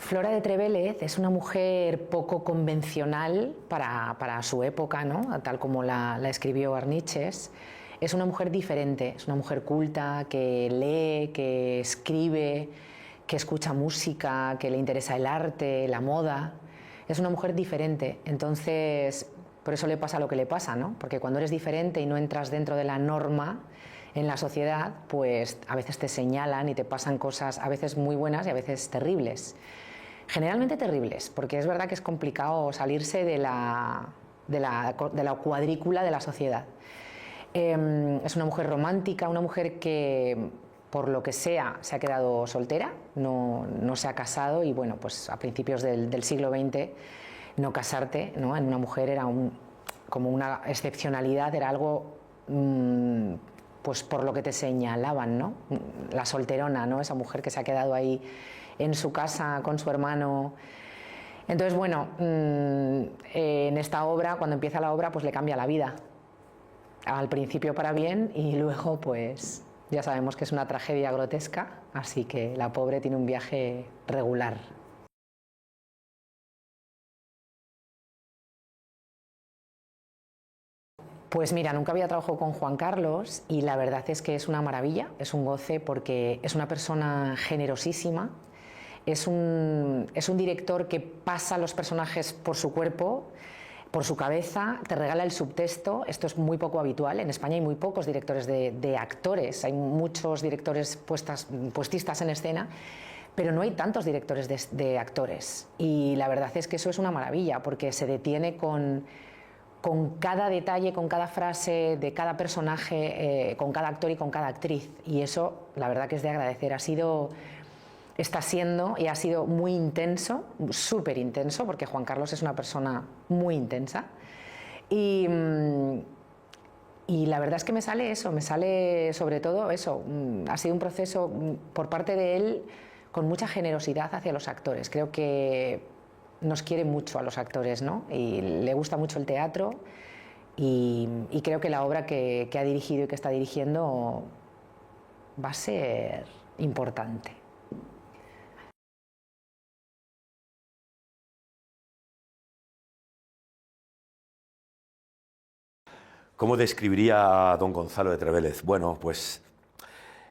Flora de Trevélez es una mujer poco convencional para su época, ¿no? Tal como la escribió Arniches. Es una mujer diferente, es una mujer culta, que lee, que escribe, que escucha música, que le interesa el arte, la moda. Es una mujer diferente, entonces por eso le pasa lo que le pasa, ¿no? Porque cuando eres diferente y no entras dentro de la norma en la sociedad, pues a veces te señalan y te pasan cosas a veces muy buenas y a veces terribles. Generalmente terribles, porque es verdad que es complicado salirse de la cuadrícula de la sociedad. Es una mujer romántica, una mujer que por lo que sea se ha quedado soltera, no se ha casado y bueno, pues a principios del siglo XX no casarte, ¿no? En una mujer era como una excepcionalidad, era algo pues por lo que te señalaban, ¿no? La solterona, ¿no? Esa mujer que se ha quedado ahí en su casa con su hermano. Entonces, bueno, en esta obra, cuando empieza la obra, pues le cambia la vida. Al principio para bien y luego, pues, ya sabemos que es una tragedia grotesca, así que la pobre tiene un viaje regular. Pues mira, nunca había trabajado con Juan Carlos y la verdad es que es una maravilla, es un goce porque es una persona generosísima, es un director que pasa los personajes por su cuerpo, por su cabeza, te regala el subtexto. Esto es muy poco habitual, en España hay muy pocos directores de actores, hay muchos directores puestistas en escena, pero no hay tantos directores de actores y la verdad es que eso es una maravilla porque se detiene con cada detalle, con cada frase de cada personaje, con cada actor y con cada actriz, y eso la verdad que es de agradecer. Está siendo y ha sido muy intenso, súper intenso, porque Juan Carlos es una persona muy intensa y la verdad es que me sale eso, me sale sobre todo eso. Ha sido un proceso por parte de él con mucha generosidad hacia los actores. Creo que nos quiere mucho a los actores, ¿no? Y le gusta mucho el teatro y creo que la obra que ha dirigido y que está dirigiendo va a ser importante. ¿Cómo describiría a don Gonzalo de Trevélez? Bueno, pues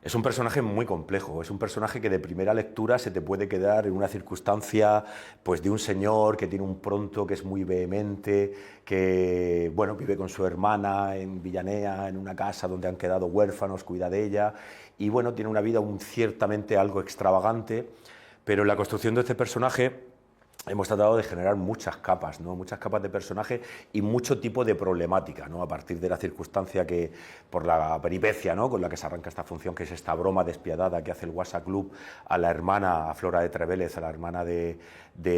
es un personaje muy complejo, es un personaje que de primera lectura se te puede quedar en una circunstancia pues de un señor que tiene un pronto que es muy vehemente, que bueno, vive con su hermana en Villanea, en una casa donde han quedado huérfanos, cuida de ella y bueno, tiene una vida ciertamente algo extravagante, pero en la construcción de este personaje hemos tratado de generar muchas capas, ¿no? Muchas capas de personaje y mucho tipo de problemática, ¿no? A partir de la circunstancia que, por la peripecia, ¿no? Con la que se arranca esta función, que es esta broma despiadada que hace el WhatsApp Club a la hermana, a Flora de Trevélez, a la hermana de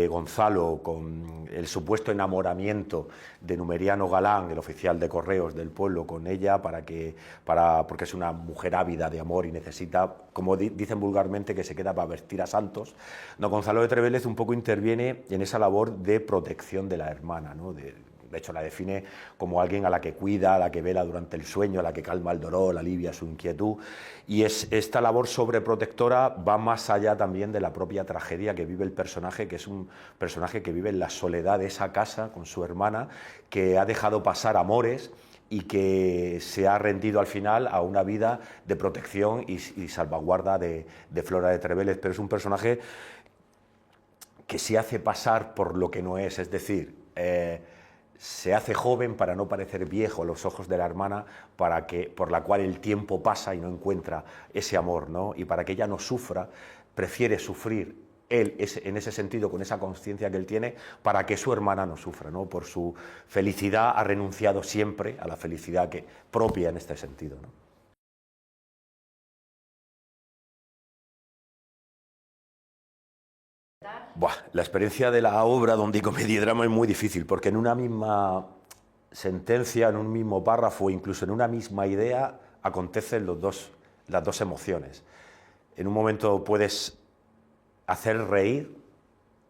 Gonzalo, con el supuesto enamoramiento de Numeriano Galán, el oficial de correos del pueblo, con ella, porque es una mujer ávida de amor y necesita, como dicen vulgarmente, que se queda para vestir a santos. Don Gonzalo de Trevélez un poco interviene en esa labor de protección de la hermana, ¿no? De hecho, la define como alguien a la que cuida, a la que vela durante el sueño, a la que calma el dolor, alivia su inquietud. Y esta labor sobreprotectora va más allá también de la propia tragedia que vive el personaje, que es un personaje que vive en la soledad de esa casa con su hermana, que ha dejado pasar amores y que se ha rendido al final a una vida de protección y salvaguarda de Flora de Trevélez. Pero es un personaje que se hace pasar por lo que no es decir, se hace joven para no parecer viejo a los ojos de la hermana, por la cual el tiempo pasa y no encuentra ese amor, ¿no? Y para que ella no sufra, prefiere sufrir él en ese sentido, con esa conciencia que él tiene, para que su hermana no sufra, ¿no? Por su felicidad ha renunciado siempre a la felicidad propia en este sentido, ¿no? La experiencia de la obra Don Dico Mediedrama es muy difícil, porque en una misma sentencia, en un mismo párrafo, incluso en una misma idea, acontecen las dos emociones. En un momento puedes hacer reír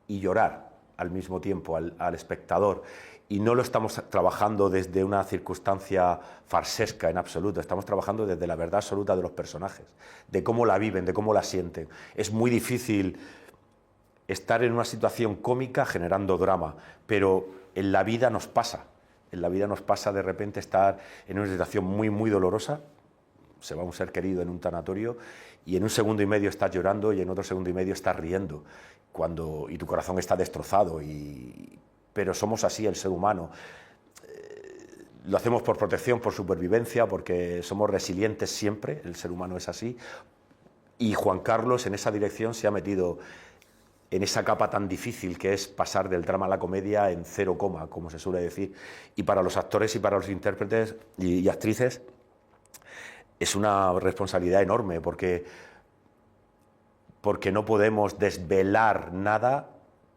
y llorar al mismo tiempo al espectador, y no lo estamos trabajando desde una circunstancia farsesca en absoluto, estamos trabajando desde la verdad absoluta de los personajes, de cómo la viven, de cómo la sienten. Es muy difícil estar en una situación cómica generando drama, pero en la vida nos pasa. En la vida nos pasa de repente estar en una situación muy, muy dolorosa, se va un ser querido en un tanatorio y en un segundo y medio estás llorando y en otro segundo y medio estás riendo y tu corazón está destrozado. Pero somos así el ser humano. Lo hacemos por protección, por supervivencia, porque somos resilientes siempre, el ser humano es así. Y Juan Carlos en esa dirección se ha metido en esa capa tan difícil que es pasar del drama a la comedia en 0, como se suele decir. Y para los actores y para los intérpretes y actrices es una responsabilidad enorme porque no podemos desvelar nada,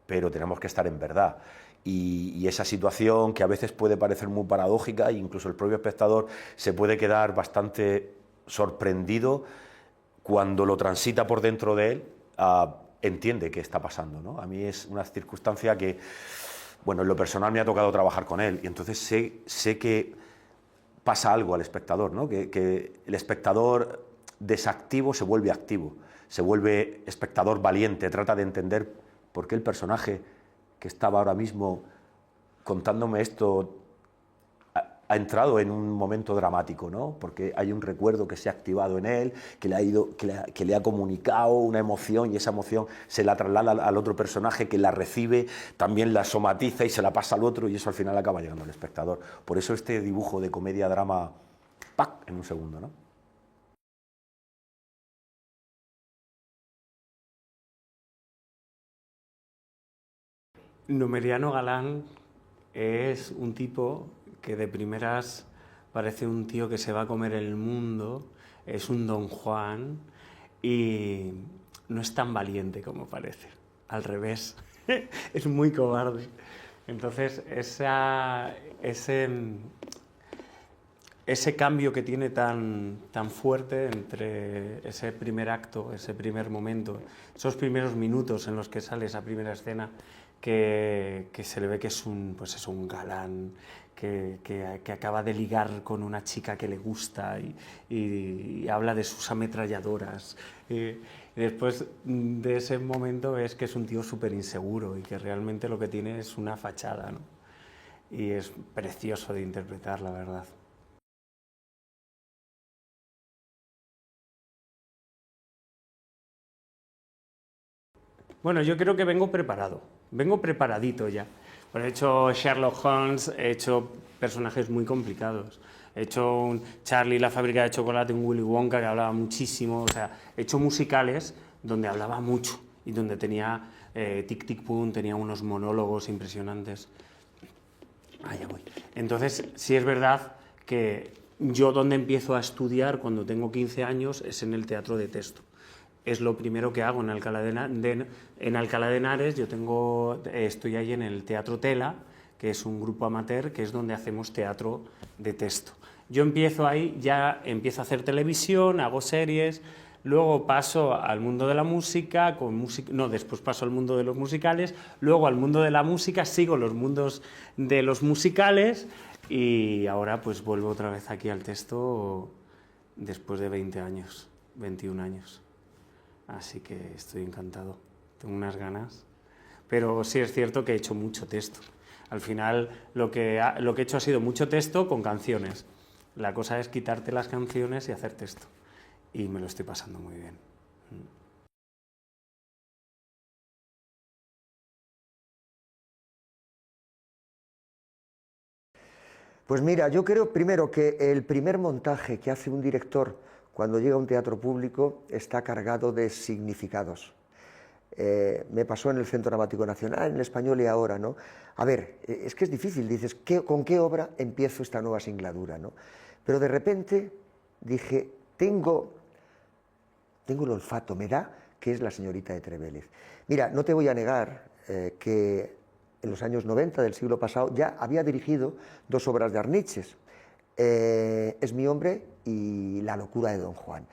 pero tenemos que estar en verdad. Y esa situación que a veces puede parecer muy paradójica, e incluso el propio espectador se puede quedar bastante sorprendido cuando lo transita por dentro de él, entiende qué está pasando, ¿no? A mí es una circunstancia que, bueno, en lo personal me ha tocado trabajar con él y entonces sé que pasa algo al espectador, ¿no? Que el espectador desactivo se vuelve activo, se vuelve espectador valiente, trata de entender por qué el personaje que estaba ahora mismo contándome esto ha entrado en un momento dramático, ¿no? Porque hay un recuerdo que se ha activado en él, que le ha comunicado una emoción y esa emoción se la traslada al otro personaje que la recibe, también la somatiza y se la pasa al otro y eso al final acaba llegando al espectador. Por eso este dibujo de comedia-drama, ¡pac!, en un segundo, ¿no? Numeriano Galán es un tipo que de primeras parece un tío que se va a comer el mundo, es un Don Juan y no es tan valiente como parece, al revés, es muy cobarde. Entonces ese cambio que tiene tan fuerte entre ese primer acto, ese primer momento, esos primeros minutos en los que sale esa primera escena, que se le ve que es un galán, que acaba de ligar con una chica que le gusta y habla de sus ametralladoras. Y después de ese momento ves que es un tío súper inseguro y que realmente lo que tiene es una fachada, ¿no? Y es precioso de interpretar, la verdad. Bueno, yo creo que vengo preparado, vengo preparadito ya. Pues he hecho Sherlock Holmes, he hecho personajes muy complicados. He hecho un Charlie la fábrica de chocolate, un Willy Wonka que hablaba muchísimo. O sea, he hecho musicales donde hablaba mucho y donde tenía tic tic pum, tenía unos monólogos impresionantes. Ya voy. Entonces, sí es verdad que yo donde empiezo a estudiar cuando tengo 15 años es en el teatro de texto. Es lo primero que hago en Alcalá de Henares. Estoy ahí en el Teatro Tela, que es un grupo amateur, que es donde hacemos teatro de texto. Yo empiezo ahí, ya empiezo a hacer televisión, hago series, luego paso al mundo de la música, después paso al mundo de los musicales, luego al mundo de la música, sigo los mundos de los musicales y ahora pues vuelvo otra vez aquí al texto después de 20 años, 21 años. Así que estoy encantado, tengo unas ganas. Pero sí es cierto que he hecho mucho texto. Al final lo que he hecho ha sido mucho texto con canciones. La cosa es quitarte las canciones y hacer texto. Y me lo estoy pasando muy bien. Pues mira, yo creo primero que el primer montaje que hace un director cuando llega a un teatro público está cargado de significados. Me pasó en el Centro Dramático Nacional, en el Español y ahora, ¿no? A ver, es que es difícil, dices, ¿con qué obra empiezo esta nueva singladura, ¿no? Pero de repente dije, tengo el olfato, me da que es La señorita de Trevélez. Mira, no te voy a negar que en los años 90 del siglo pasado ya había dirigido 2 obras de Arniches, Es mi hombre y La locura de Don Juan.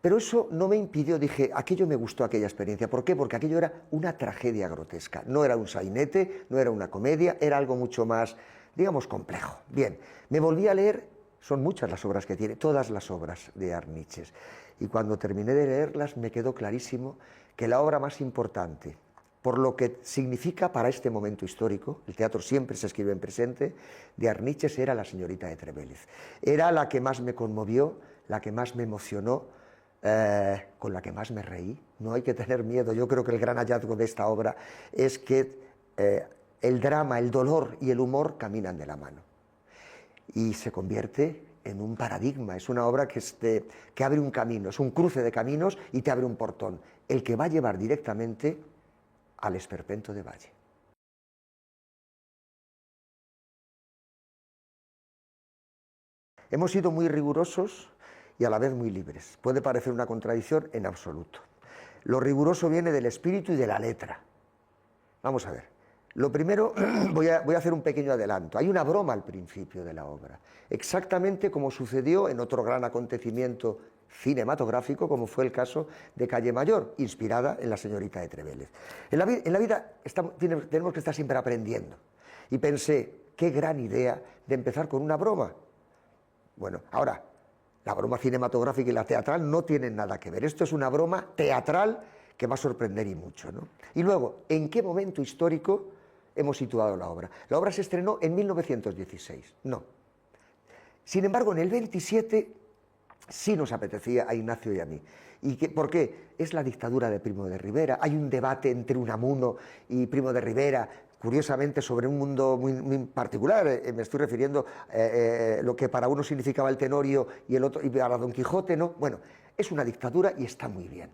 Pero eso no me impidió, dije, aquello me gustó, aquella experiencia. ¿Por qué? Porque aquello era una tragedia grotesca. No era un sainete, no era una comedia, era algo mucho más, digamos, complejo. Bien, me volví a leer, son muchas las obras que tiene, todas las obras de Arniches. Y cuando terminé de leerlas me quedó clarísimo que la obra más importante por lo que significa para este momento histórico. El teatro siempre se escribe en presente. De Arniches era la señorita de Trevélez. Era la que más me conmovió, la que más me emocionó, con la que más me reí. No hay que tener miedo. Yo creo que el gran hallazgo de esta obra es que el drama, el dolor y el humor caminan de la mano. Y se convierte en un paradigma. Es una obra que abre un camino, es un cruce de caminos y te abre un portón, el que va a llevar directamente al esperpento de Valle. Hemos sido muy rigurosos y a la vez muy libres. Puede parecer una contradicción, en absoluto. Lo riguroso viene del espíritu y de la letra. Vamos a ver. Lo primero, voy a hacer un pequeño adelanto. Hay una broma al principio de la obra, exactamente como sucedió en otro gran acontecimiento cinematográfico, como fue el caso de Calle Mayor, inspirada en La señorita de Trevélez. En la vida tenemos que estar siempre aprendiendo. Y pensé, qué gran idea de empezar con una broma. Bueno, ahora, la broma cinematográfica y la teatral no tienen nada que ver. Esto es una broma teatral que va a sorprender y mucho, ¿no? Y luego, ¿en qué momento histórico hemos situado la obra? La obra se estrenó en 1916, no. Sin embargo, en el 27 sí nos apetecía a Ignacio y a mí. ¿Por qué? Es la dictadura de Primo de Rivera. Hay un debate entre Unamuno y Primo de Rivera, curiosamente sobre un mundo muy particular. Me estoy refiriendo a lo que para uno significaba el Tenorio y el otro y para Don Quijote, ¿no? Bueno, es una dictadura y está muy bien.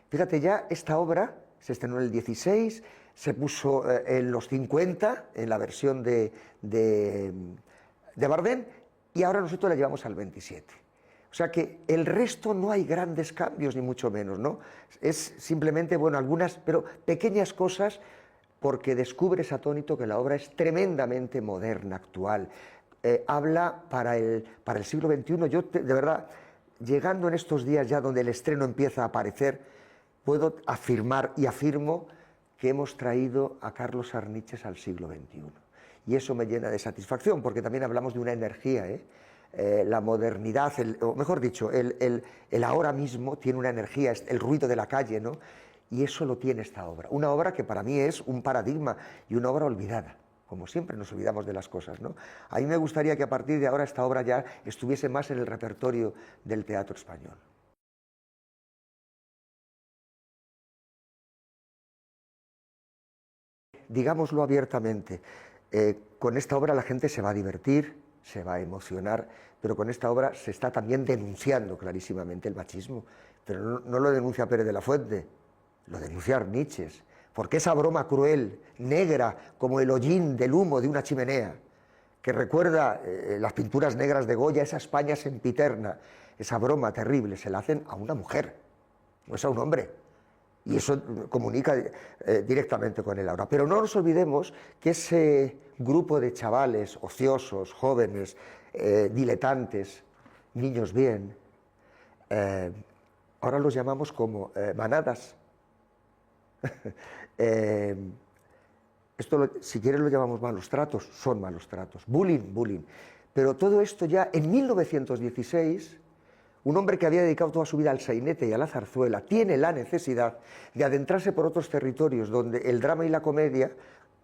Fíjate, ya esta obra se estrenó en el 16, se puso en los 50, en la versión de Bardem, y ahora nosotros la llevamos al 27. O sea que el resto no hay grandes cambios, ni mucho menos, ¿no? Es simplemente, bueno, algunas, pero pequeñas cosas, porque descubres atónito que la obra es tremendamente moderna, actual. Habla para el siglo XXI. Yo, de verdad, llegando en estos días ya donde el estreno empieza a aparecer, puedo afirmar y afirmo que hemos traído a Carlos Arniches al siglo XXI. Y eso me llena de satisfacción, porque también hablamos de una energía, la modernidad, o mejor dicho, el ahora mismo tiene una energía, el ruido de la calle, ¿no? Y eso lo tiene esta obra. Una obra que para mí es un paradigma y una obra olvidada. Como siempre nos olvidamos de las cosas, ¿no? A mí me gustaría que a partir de ahora esta obra ya estuviese más en el repertorio del teatro español. Digámoslo abiertamente, con esta obra la gente se va a divertir, se va a emocionar, pero con esta obra se está también denunciando clarísimamente el machismo. Pero no lo denuncia Pérez de la Fuente, lo denuncia Arniches, porque esa broma cruel, negra, como el hollín del humo de una chimenea, que recuerda las pinturas negras de Goya, esa España sempiterna, esa broma terrible, se la hacen a una mujer, no es a un hombre. Y eso comunica directamente con él ahora. Pero no nos olvidemos que ese grupo de chavales ociosos, jóvenes, diletantes, niños bien, ahora los llamamos como manadas. Esto, si quieres, lo llamamos malos tratos, son malos tratos. Bullying, bullying. Pero todo esto ya en 1916... Un hombre que había dedicado toda su vida al sainete y a la zarzuela tiene la necesidad de adentrarse por otros territorios donde el drama y la comedia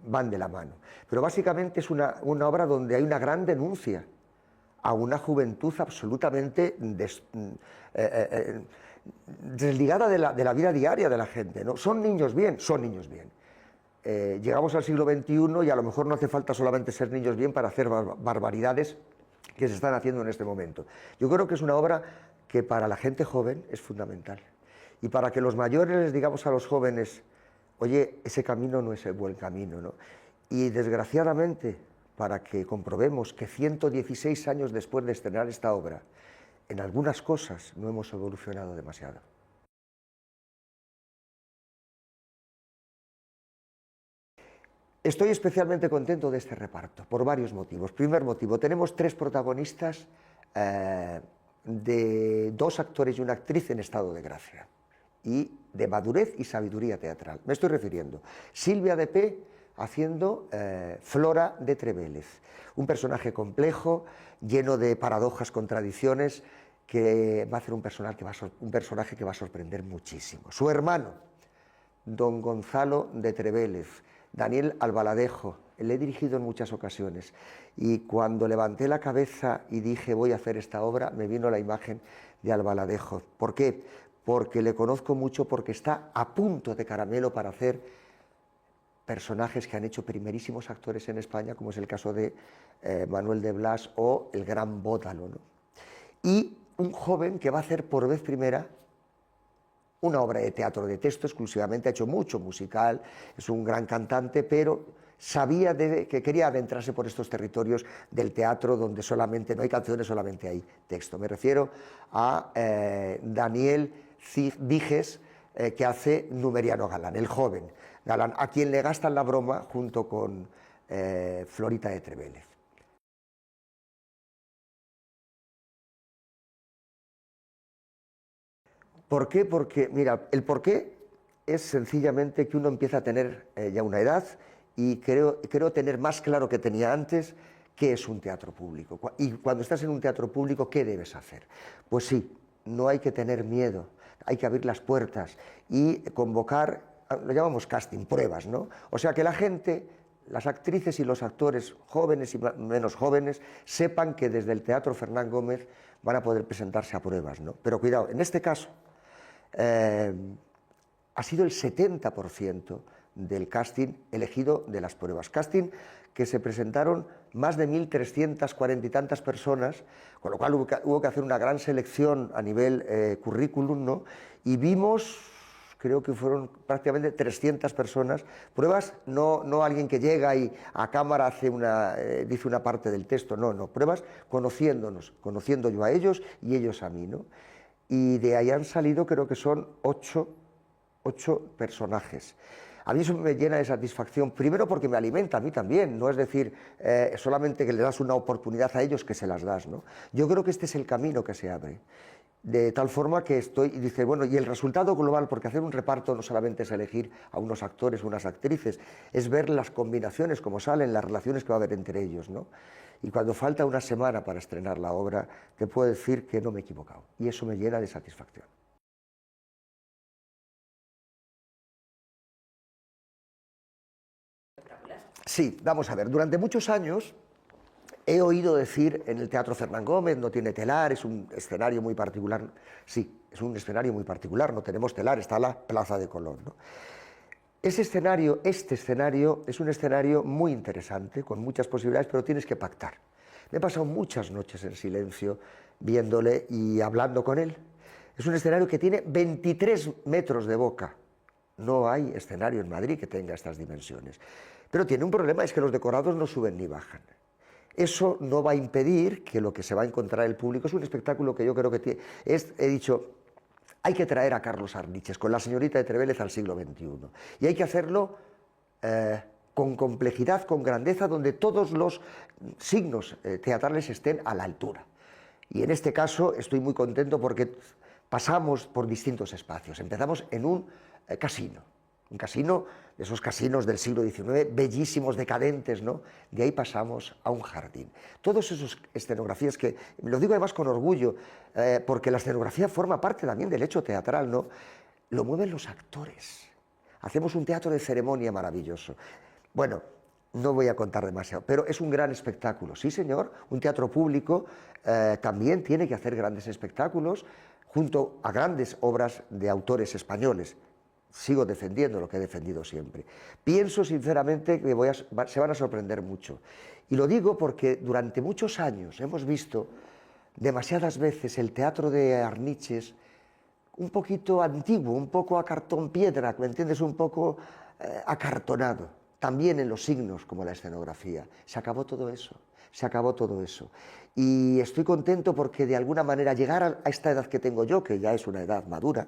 van de la mano. Pero básicamente es una obra donde hay una gran denuncia a una juventud absolutamente desligada de la vida diaria de la gente, ¿no? ¿Son niños bien? Son niños bien. Llegamos al siglo XXI y a lo mejor no hace falta solamente ser niños bien para hacer barbaridades que se están haciendo en este momento. Yo creo que es una obra que para la gente joven es fundamental. Y para que los mayores les digamos a los jóvenes, oye, ese camino no es el buen camino, ¿no? Y desgraciadamente, para que comprobemos que 116 años después de estrenar esta obra, en algunas cosas no hemos evolucionado demasiado. Estoy especialmente contento de este reparto, por varios motivos. Primer motivo, tenemos 3 protagonistas de 2 actores y una actriz en estado de gracia, y de madurez y sabiduría teatral. Me estoy refiriendo Silvia de P. haciendo Flora de Trevélez, un personaje complejo, lleno de paradojas, contradicciones, que va a hacer un personaje que va a sorprender muchísimo. Su hermano, don Gonzalo de Trevélez, Daniel Albaladejo. Le he dirigido en muchas ocasiones y cuando levanté la cabeza y dije voy a hacer esta obra, me vino la imagen de Albaladejo. ¿Por qué? Porque le conozco mucho, porque está a punto de caramelo para hacer personajes que han hecho primerísimos actores en España, como es el caso de Manuel de Blas o el gran Bótalo, ¿no? Y un joven que va a hacer por vez primera una obra de teatro de texto exclusivamente, ha hecho mucho musical, es un gran cantante, pero sabía que quería adentrarse por estos territorios del teatro donde solamente no hay canciones, solamente hay texto. Me refiero a Daniel Dijes, que hace Numeriano Galán, el joven Galán, a quien le gastan la broma junto con Florita de Trevélez. ¿Por qué? Porque, mira, el porqué es sencillamente que uno empieza a tener ya una edad y creo tener más claro que tenía antes qué es un teatro público. Y cuando estás en un teatro público, ¿qué debes hacer? Pues sí, no hay que tener miedo, hay que abrir las puertas y convocar, lo llamamos casting, pruebas, ¿no? O sea, que la gente, las actrices y los actores jóvenes y menos jóvenes, sepan que desde el Teatro Fernán Gómez van a poder presentarse a pruebas, ¿no? Pero cuidado, en este caso, ha sido el 70% del casting elegido de las pruebas. Casting que se presentaron más de 1.340 y tantas personas, con lo cual hubo que hacer una gran selección a nivel currículum, ¿no? Y vimos, creo que fueron prácticamente 300 personas, pruebas, no alguien que llega y a cámara dice una parte del texto, no, pruebas conociéndonos, conociendo yo a ellos y ellos a mí, ¿no? Y de ahí han salido, creo que son 8 personajes. A mí eso me llena de satisfacción, primero porque me alimenta a mí también, no es decir, solamente que le das una oportunidad a ellos que se las das, ¿no? Yo creo que este es el camino que se abre, de tal forma que y dice, bueno, y el resultado global, porque hacer un reparto no solamente es elegir a unos actores, unas actrices, es ver las combinaciones, como salen, las relaciones que va a haber entre ellos, ¿no? Y cuando falta una semana para estrenar la obra, te puedo decir que no me he equivocado, y eso me llena de satisfacción. Sí, vamos a ver, durante muchos años he oído decir en el Teatro Fernán Gómez, no tiene telar, es un escenario muy particular. Sí, es un escenario muy particular, no tenemos telar, está la Plaza de Colón, ¿no? Este escenario es un escenario muy interesante, con muchas posibilidades, pero tienes que pactar. Me he pasado muchas noches en silencio viéndole y hablando con él. Es un escenario que tiene 23 metros de boca. No hay escenario en Madrid que tenga estas dimensiones. Pero tiene un problema, es que los decorados no suben ni bajan. Eso no va a impedir que lo que se va a encontrar el público es un espectáculo que yo creo que tiene... he dicho, hay que traer a Carlos Arniches con la señorita de Trevélez al siglo XXI. Y hay que hacerlo con complejidad, con grandeza, donde todos los signos teatrales estén a la altura. Y en este caso estoy muy contento porque pasamos por distintos espacios. Empezamos en un casino de esos casinos del siglo XIX, bellísimos, decadentes, ¿no? De ahí pasamos a un jardín. Todas esas escenografías que, lo digo además con orgullo, porque la escenografía forma parte también del hecho teatral, ¿no? Lo mueven los actores. Hacemos un teatro de ceremonia maravilloso. Bueno, no voy a contar demasiado, pero es un gran espectáculo. Sí, señor, un teatro público también tiene que hacer grandes espectáculos junto a grandes obras de autores españoles. Sigo defendiendo lo que he defendido siempre. Pienso sinceramente que se van a sorprender mucho. Y lo digo porque durante muchos años hemos visto demasiadas veces el teatro de Arniches un poquito antiguo, un poco a cartón piedra, ¿me entiendes? Un poco acartonado. También en los signos, como la escenografía. Se acabó todo eso. Se acabó todo eso. Y estoy contento porque de alguna manera llegar a esta edad que tengo yo, que ya es una edad madura,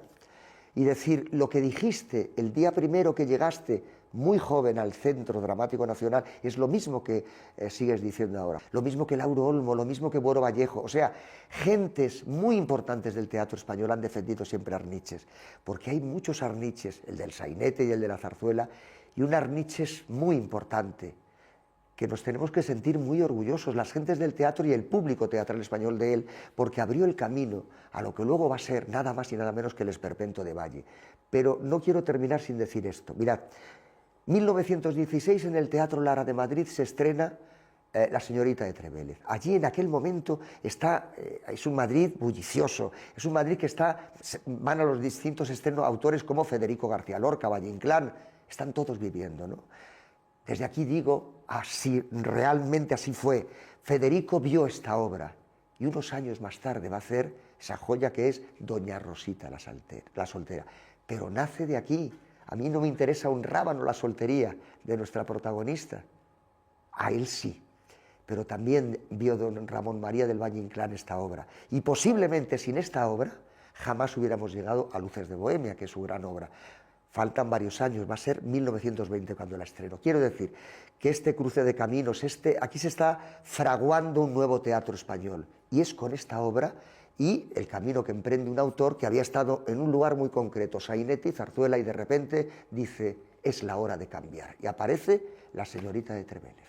y decir lo que dijiste el día primero que llegaste muy joven al Centro Dramático Nacional es lo mismo que sigues diciendo ahora, lo mismo que Lauro Olmo, lo mismo que Boro Vallejo, o sea, gentes muy importantes del teatro español han defendido siempre a Arniches, porque hay muchos Arniches, el del sainete y el de la zarzuela, y un Arniches muy importante, que nos tenemos que sentir muy orgullosos, las gentes del teatro y el público teatral español de él, porque abrió el camino a lo que luego va a ser nada más y nada menos que el Esperpento de Valle. Pero no quiero terminar sin decir esto. Mirad, 1916 en el Teatro Lara de Madrid se estrena La señorita de Trevélez. Allí en aquel momento es un Madrid bullicioso, es un Madrid que van a los distintos estrenos autores como Federico García Lorca, Valle Inclán, están todos viviendo, ¿no? Desde aquí digo, realmente así fue. Federico vio esta obra y unos años más tarde va a hacer esa joya que es Doña Rosita la soltera. Pero nace de aquí. A mí no me interesa un rábano la soltería de nuestra protagonista. A él sí. Pero también vio don Ramón María del Valle Inclán esta obra. Y posiblemente sin esta obra jamás hubiéramos llegado a Luces de Bohemia, que es su gran obra. Faltan varios años, va a ser 1920 cuando la estreno. Quiero decir que este cruce de caminos, aquí se está fraguando un nuevo teatro español, y es con esta obra y el camino que emprende un autor que había estado en un lugar muy concreto, Sainetti, Zarzuela, y de repente dice, es la hora de cambiar, y aparece La señorita de Trevélez.